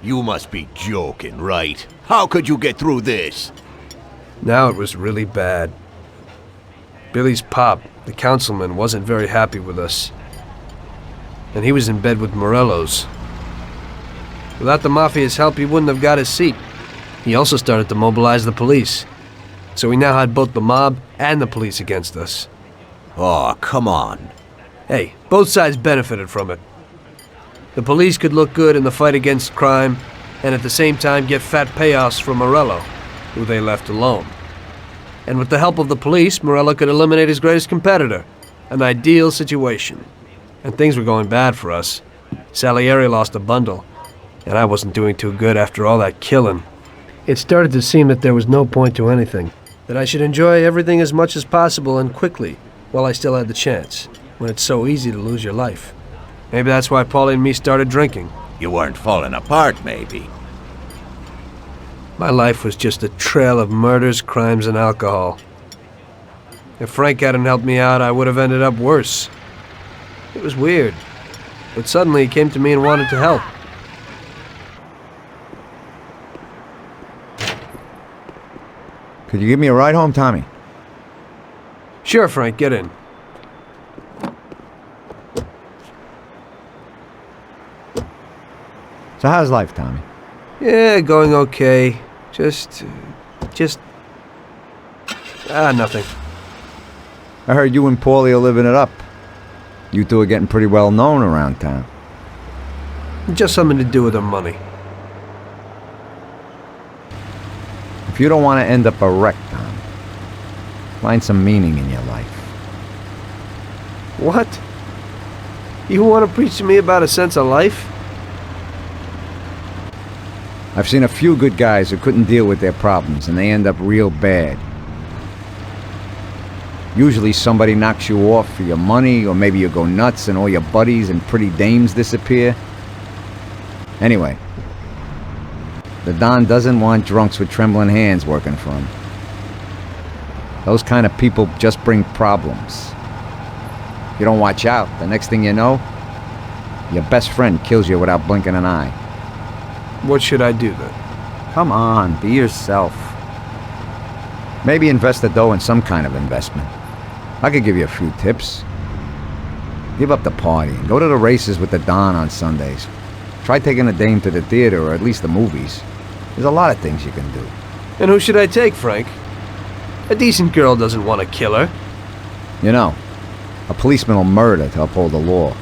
You must be joking, right? How could you get through this? Now it was really bad. Billy's pop, the councilman, wasn't very happy with us. And he was in bed with Morello's. Without the Mafia's help, he wouldn't have got his seat. He also started to mobilize the police. So we now had both the mob and the police against us. Oh, come on. Hey, both sides benefited from it. The police could look good in the fight against crime, and at the same time get fat payoffs from Morello, who they left alone. And with the help of the police, Morello could eliminate his greatest competitor. An ideal situation. And things were going bad for us. Salieri lost a bundle, and I wasn't doing too good after all that killing. It started to seem that there was no point to anything. That I should enjoy everything as much as possible and quickly, while I still had the chance, when it's so easy to lose your life. Maybe that's why Paulie and me started drinking. You weren't falling apart, maybe. My life was just a trail of murders, crimes, and alcohol. If Frank hadn't helped me out, I would have ended up worse. It was weird, but suddenly he came to me and wanted to help. Could you give me a ride home, Tommy? Sure, Frank, get in. So how's life, Tommy? Yeah, going okay. Nothing. I heard you and Paulie are living it up. You two are getting pretty well known around town. Just something to do with our money. If you don't want to end up a wreck, Tom, find some meaning in your life. What? You want to preach to me about a sense of life? I've seen a few good guys who couldn't deal with their problems, and they end up real bad. Usually somebody knocks you off for your money, or maybe you go nuts and all your buddies and pretty dames disappear. Anyway, the Don doesn't want drunks with trembling hands working for him. Those kind of people just bring problems. If you don't watch out, the next thing you know, your best friend kills you without blinking an eye. What should I do then? Come on, be yourself. Maybe invest the dough in some kind of investment. I could give you a few tips. Give up the party and go to the races with the Don on Sundays. Try taking a dame to the theater or at least the movies. There's a lot of things you can do. And who should I take, Frank? A decent girl doesn't want to kill her. You know, a policeman will murder to uphold the law.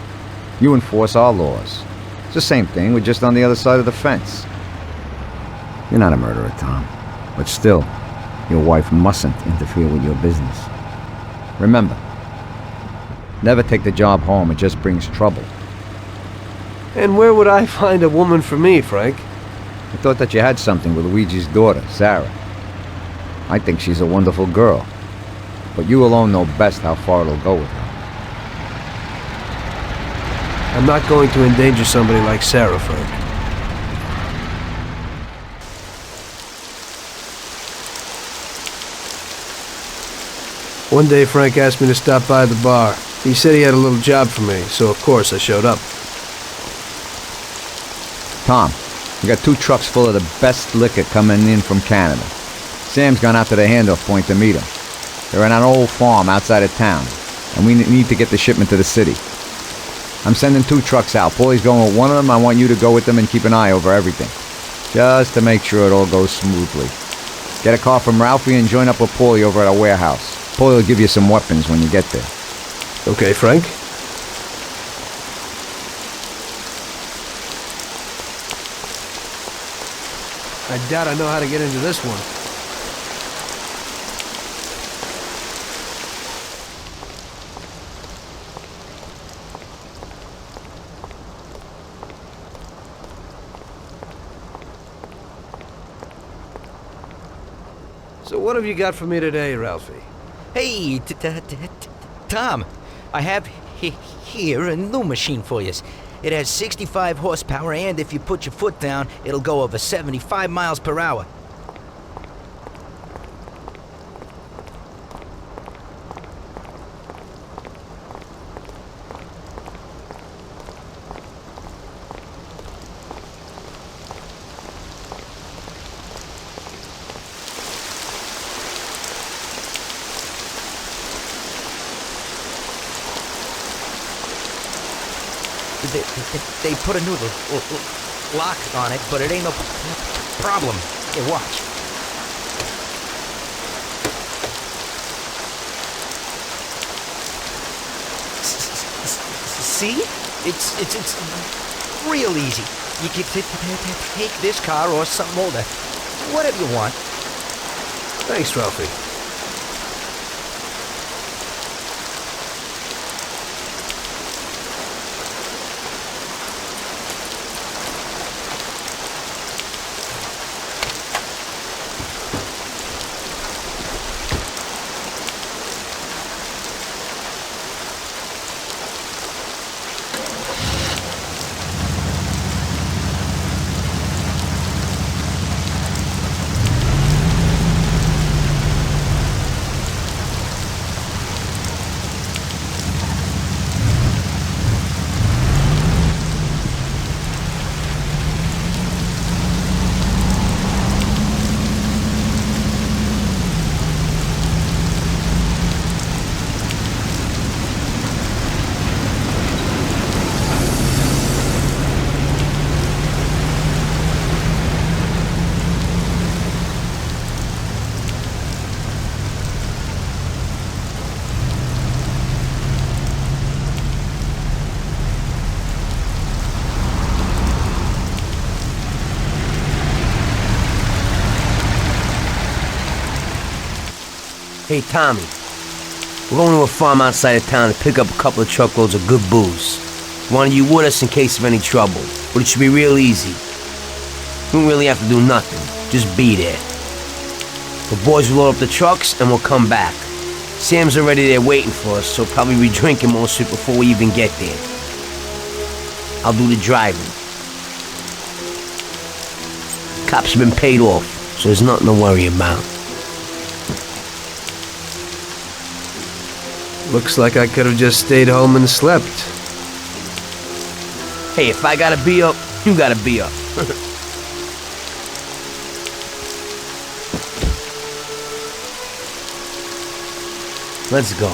You enforce our laws. It's the same thing, we're just on the other side of the fence. You're not a murderer, Tom. But still, your wife mustn't interfere with your business. Remember, never take the job home, it just brings trouble. And where would I find a woman for me, Frank? I thought that you had something with Luigi's daughter, Sarah. I think she's a wonderful girl. But you alone know best how far it'll go with her. I'm not going to endanger somebody like Sarah, Frank. One day Frank asked me to stop by the bar. He said he had a little job for me, so of course I showed up. Tom, we got 2 trucks full of the best liquor coming in from Canada. Sam's gone out to the handoff point to meet them. They're on an old farm outside of town, and we need to get the shipment to the city. I'm sending 2 trucks out. Paulie's going with one of them. I want you to go with them and keep an eye over everything. Just to make sure it all goes smoothly. Get a car from Ralphie and join up with Paulie over at our warehouse. Paulie will give you some weapons when you get there. Okay, Frank. I doubt I know how to get into this one. So what have you got for me today, Ralphie? Hey, Tom, I have here a new machine for you. It has 65 horsepower, and if you put your foot down, it'll go over 75 miles per hour. They put a new lock on it, but it ain't no problem. Here, watch. See? It's real easy. You can take this car or something older. Whatever you want. Thanks, Ralphie. Hey, Tommy. We're going to a farm outside of town to pick up a couple of truckloads of good booze. Wanted you with us in case of any trouble, but it should be real easy. We don't really have to do nothing, just be there. The boys will load up the trucks and we'll come back. Sam's already there waiting for us, so probably be drinking most of it before we even get there. I'll do the driving. Cops have been paid off, so there's nothing to worry about. Looks like I could have just stayed home and slept. Hey, if I gotta be up, you gotta be up. Let's go.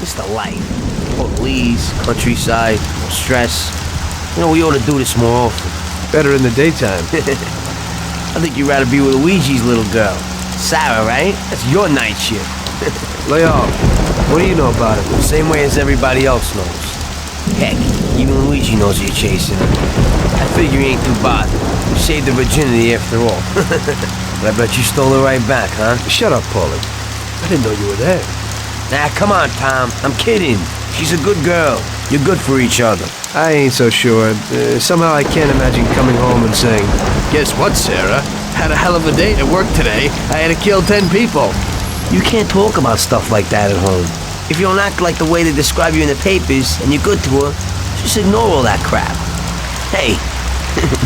It's the life. Police, countryside, no stress. You know, we ought to do this more often. Better in the daytime. I think you'd rather be with Luigi's little girl. Sarah, right? That's your night shift. Lay off. What do you know about it? The same way as everybody else knows. Heck, even Luigi knows you're chasing him. I figure he ain't too bothered. You saved the virginity after all. But I bet you stole her right back, huh? Shut up, Paulie. I didn't know you were there. Nah, come on, Tom. I'm kidding. She's a good girl. You're good for each other. I ain't so sure. Somehow I can't imagine coming home and saying, "Guess what, Sarah? Had a hell of a day at work today. I had to kill 10 people." You can't talk about stuff like that at home. If you don't act like the way they describe you in the papers and you're good to her, just ignore all that crap. Hey,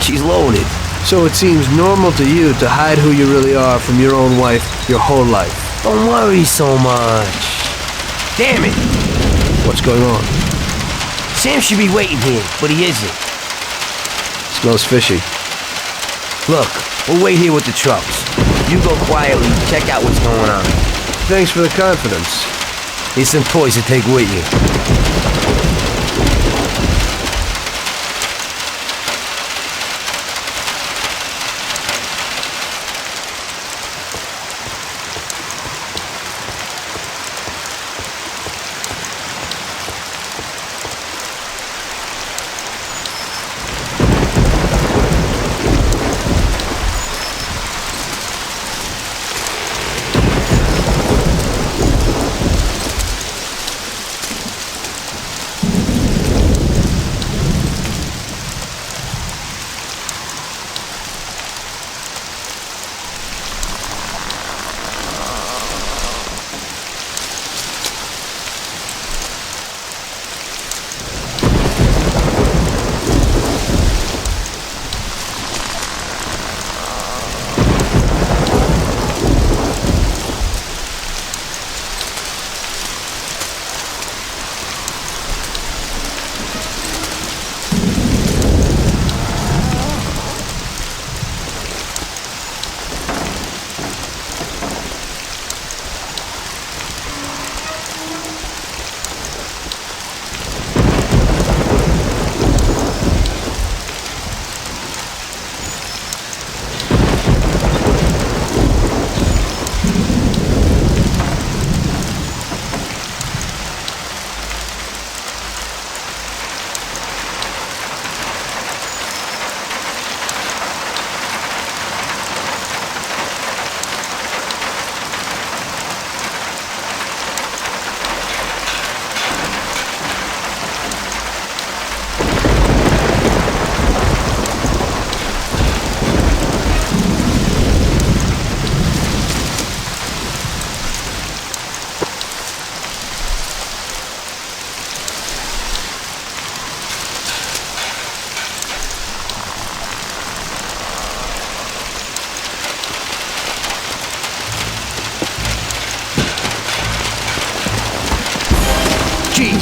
she's loaded. So it seems normal to you to hide who you really are from your own wife your whole life. Don't worry so much. Damn it! What's going on? Sam should be waiting here, but he isn't. Smells fishy. Look, we'll wait here with the trucks. You go quietly, check out what's going on. Thanks for the confidence. Here's some toys to take with you.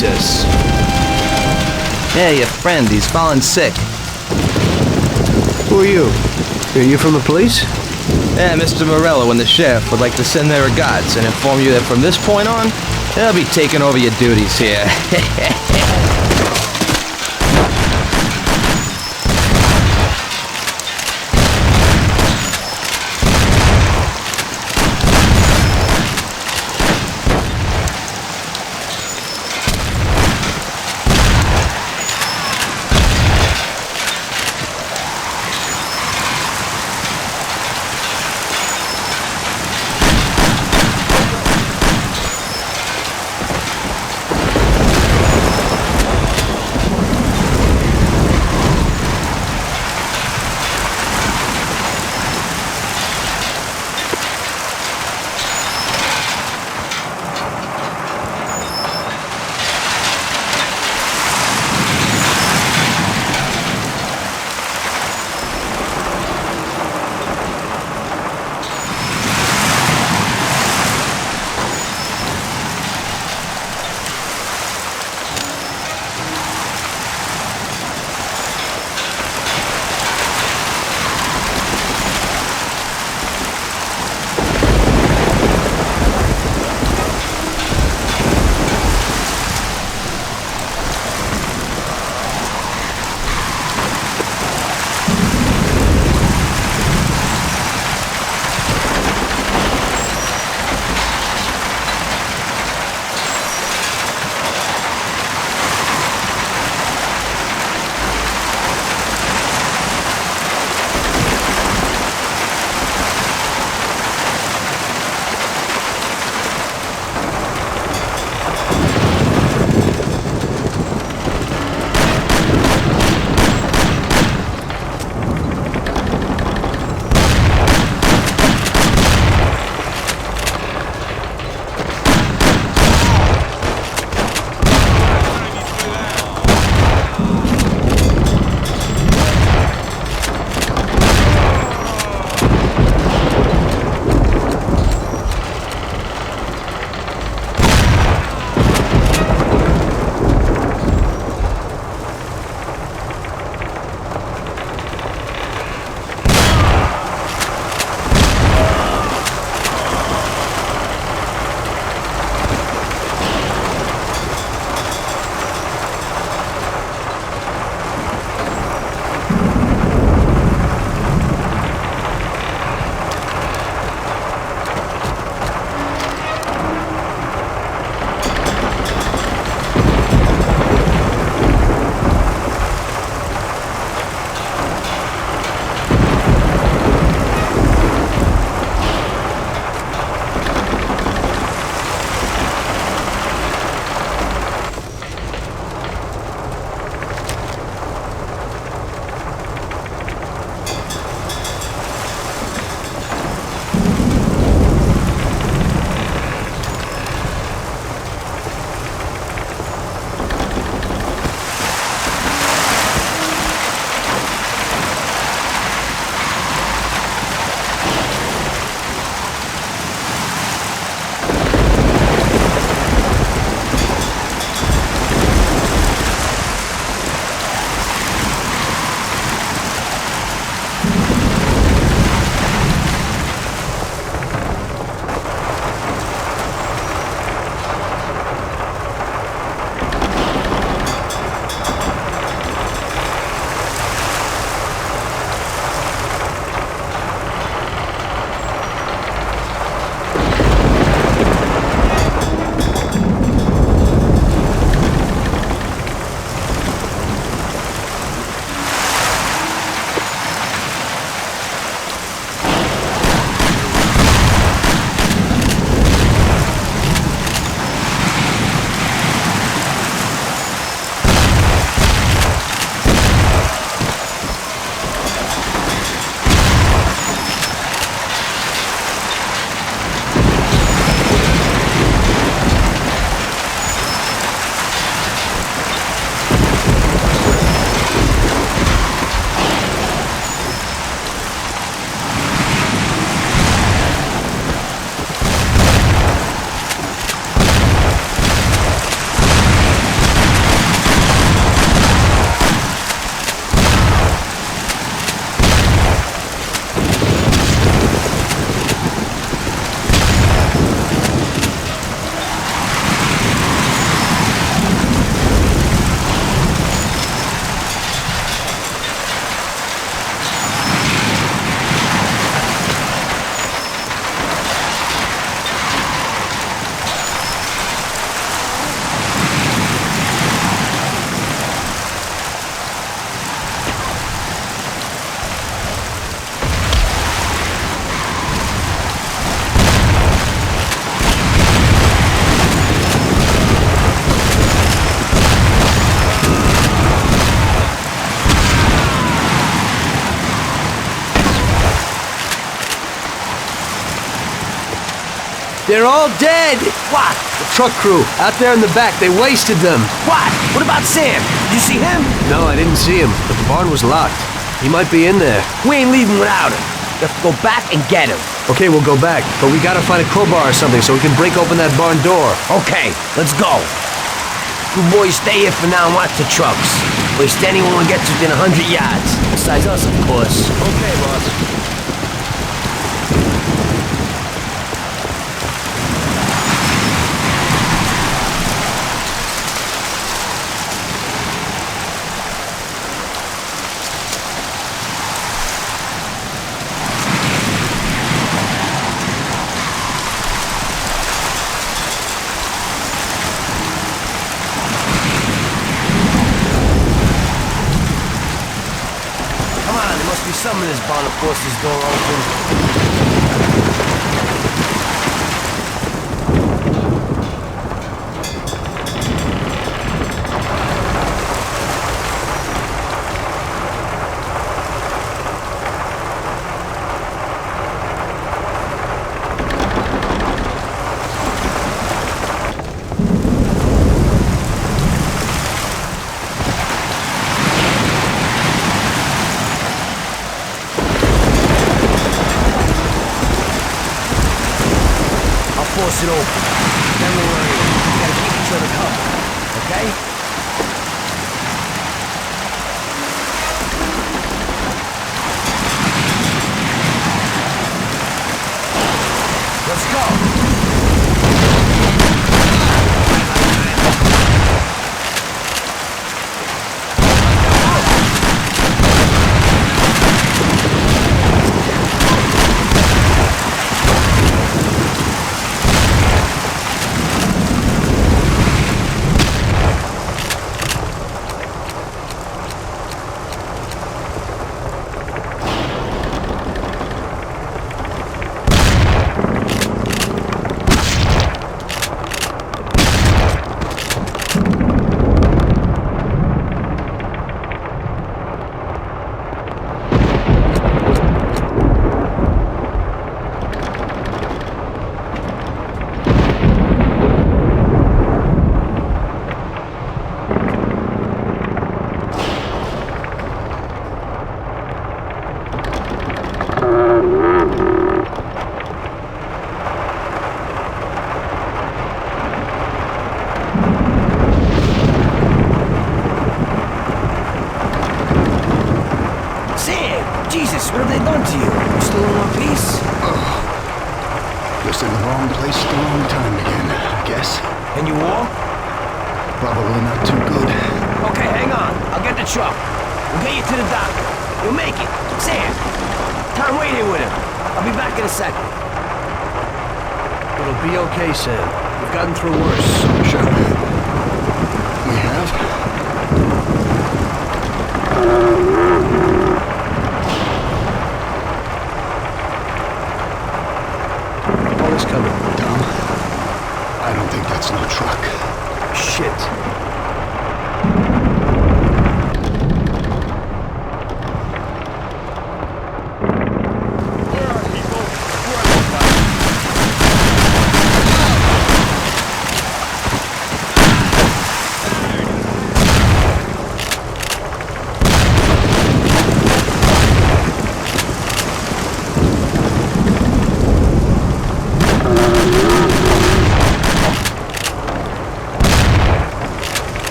Jesus. Yeah, your friend, he's fallen sick. Who are you? Are you from the police? Yeah, Mr. Morello and the sheriff would like to send their regards and inform you that from this point on, they'll be taking over your duties here. They're all dead! What? The truck crew, out there in the back, they wasted them. What? What about Sam? Did you see him? No, I didn't see him, but the barn was locked. He might be in there. We ain't leaving without him. We have to go back and get him. Okay, we'll go back, but we gotta find a crowbar or something so we can break open that barn door. Okay, let's go. You boys stay here for now and watch the trucks. Waste anyone who gets within 100 yards. Besides us, of course. Okay, boss. Some of this barn, of course, this door open. Force it open. Then we'll we gotta keep each other covered. Okay? Let's go. Jesus, what have they done to you? You still in one piece? Just in the wrong place at the wrong time again, I guess. And you walk? Probably not too good. Okay, hang on. I'll get the truck. We'll get you to the doctor. You'll make it. Sam, Tom, wait here with him. I'll be back in a second. It'll be okay, Sam. We've gotten through worse. Sure. We have? Paulie's coming. Tom, I don't think that's no truck. Shit.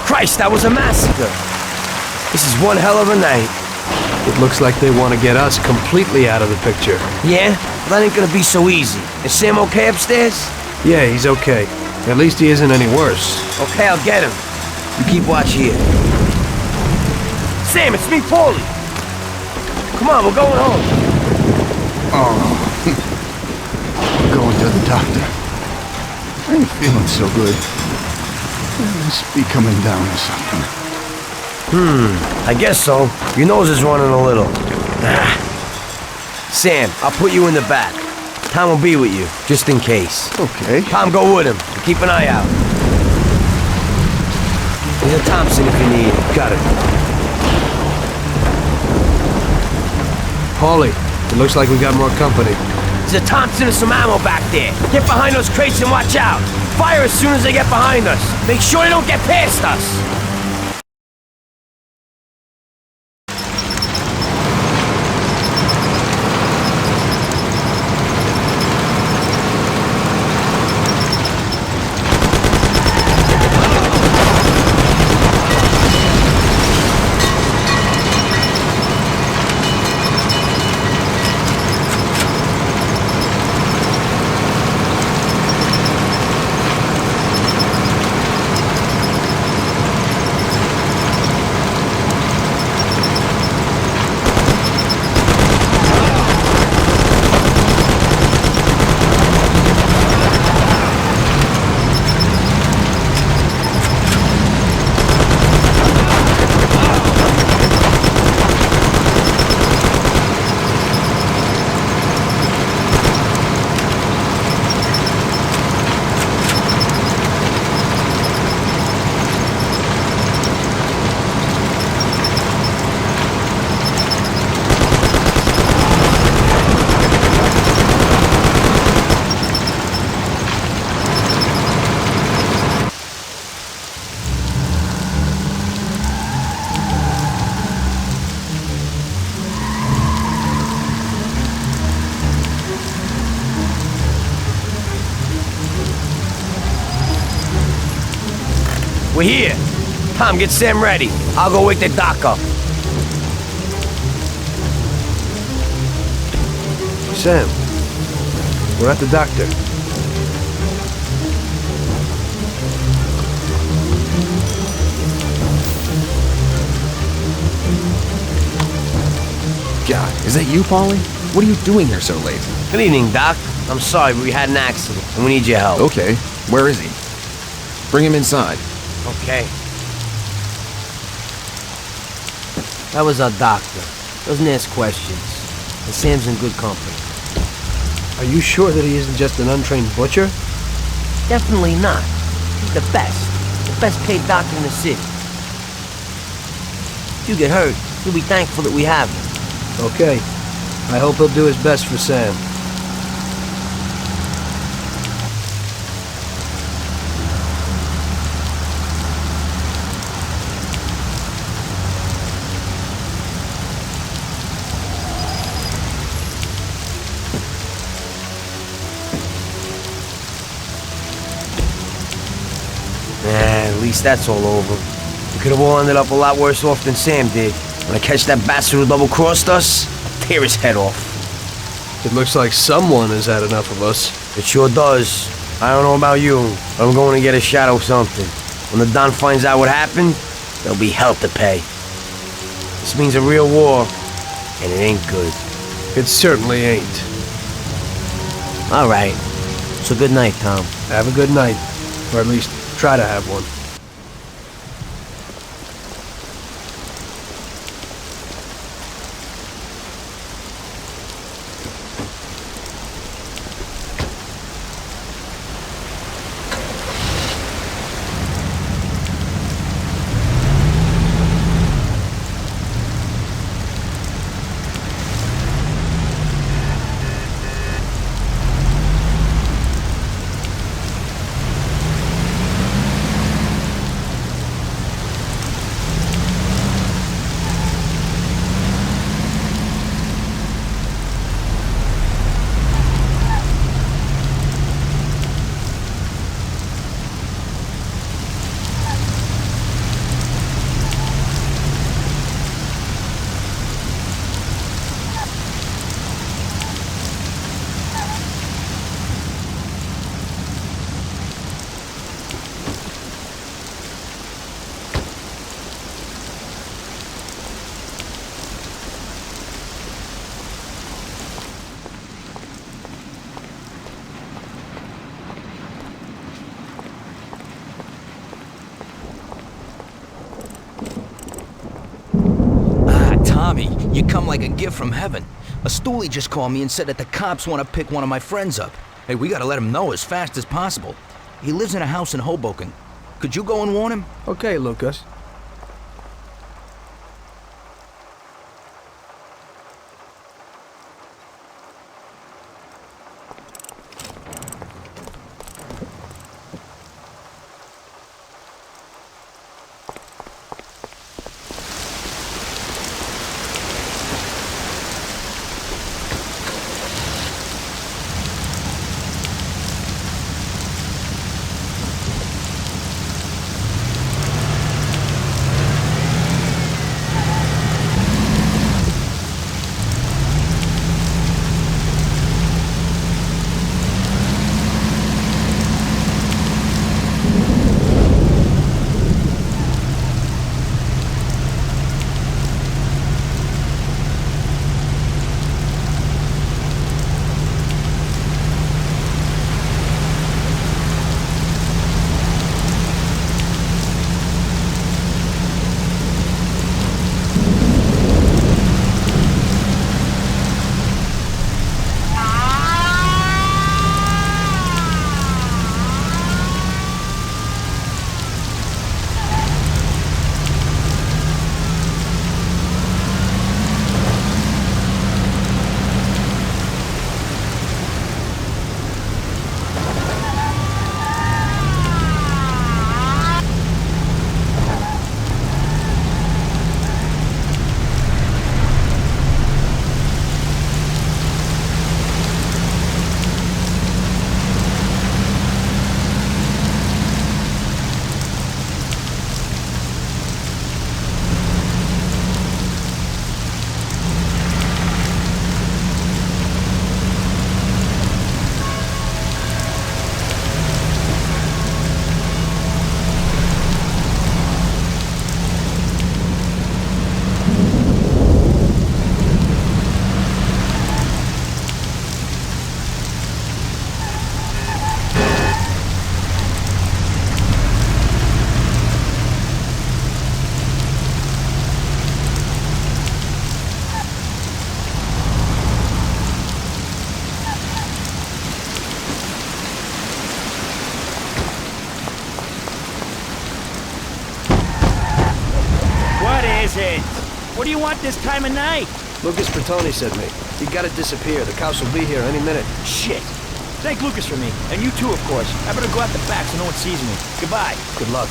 Christ, that was a massacre. This is one hell of a night. It looks like they want to get us completely out of the picture. Yeah? Well, that ain't gonna be so easy. Is Sam okay upstairs? Yeah, he's okay. At least he isn't any worse. Okay, I'll get him. You keep watch here. Sam, it's me, Paulie. Come on, we're going home. Oh. I'm going to the doctor. I ain't feeling so good. Must be coming down or something. I guess so. Your nose is running a little. Sam, I'll put you in the back. Tom will be with you, just in case. Okay. Tom, go with him. Keep an eye out. There's a Thompson if you need it. Got it. Paulie, it looks like we got more company. There's a Thompson and some ammo back there. Get behind those crates and watch out. Fire as soon as they get behind us. Make sure they don't get past us. We're here. Tom, get Sam ready. I'll go wake the doc up. Sam, we're at the doctor. God, is that you, Paulie? What are you doing here so late? Good evening, Doc. I'm sorry, but we had an accident, and we need your help. Okay, where is he? Bring him inside. Okay. That was our doctor. Doesn't ask questions. And Sam's in good company. Are you sure that he isn't just an untrained butcher? Definitely not. He's the best. The best paid doctor in the city. If you get hurt, you'll be thankful that we have him. Okay. I hope he'll do his best for Sam. At least that's all over. We could have all ended up a lot worse off than Sam did. When I catch that bastard who double-crossed us, I'll tear his head off. It looks like someone has had enough of us. It sure does. I don't know about you, but I'm going to get a shot of something. When the Don finds out what happened, there'll be hell to pay. This means a real war, and it ain't good. It certainly ain't. All right. So good night, Tom. Have a good night. Or at least try to have one. Tommy, you come like a gift from heaven. A stoolie just called me and said that the cops want to pick one of my friends up. Hey, we gotta let him know as fast as possible. He lives in a house in Hoboken. Could you go and warn him? Okay, Lucas. What do you want this time of night? Lucas Bertone sent me. You gotta disappear. The cops will be here any minute. Shit. Thank Lucas for me. And you too, of course. I better go out the back so no one sees me. Goodbye. Good luck.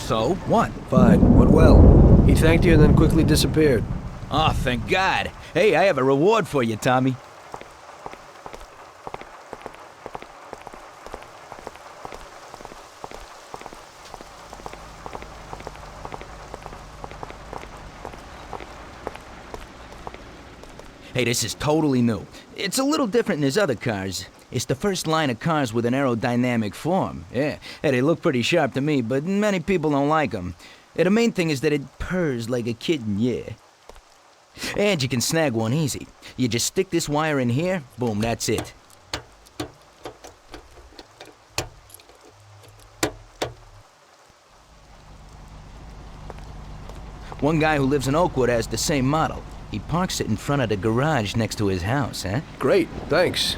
So, what? Fine, went well. He thanked you and then quickly disappeared. Oh, thank God. Hey, I have a reward for you, Tommy. Hey, this is totally new. It's a little different than his other cars. It's the first line of cars with an aerodynamic form. Yeah, hey, they look pretty sharp to me, but many people don't like them. The main thing is that it purrs like a kitten, yeah. And you can snag one easy. You just stick this wire in here, boom, that's it. One guy who lives in Oakwood has the same model. He parks it in front of the garage next to his house, huh? Great, thanks.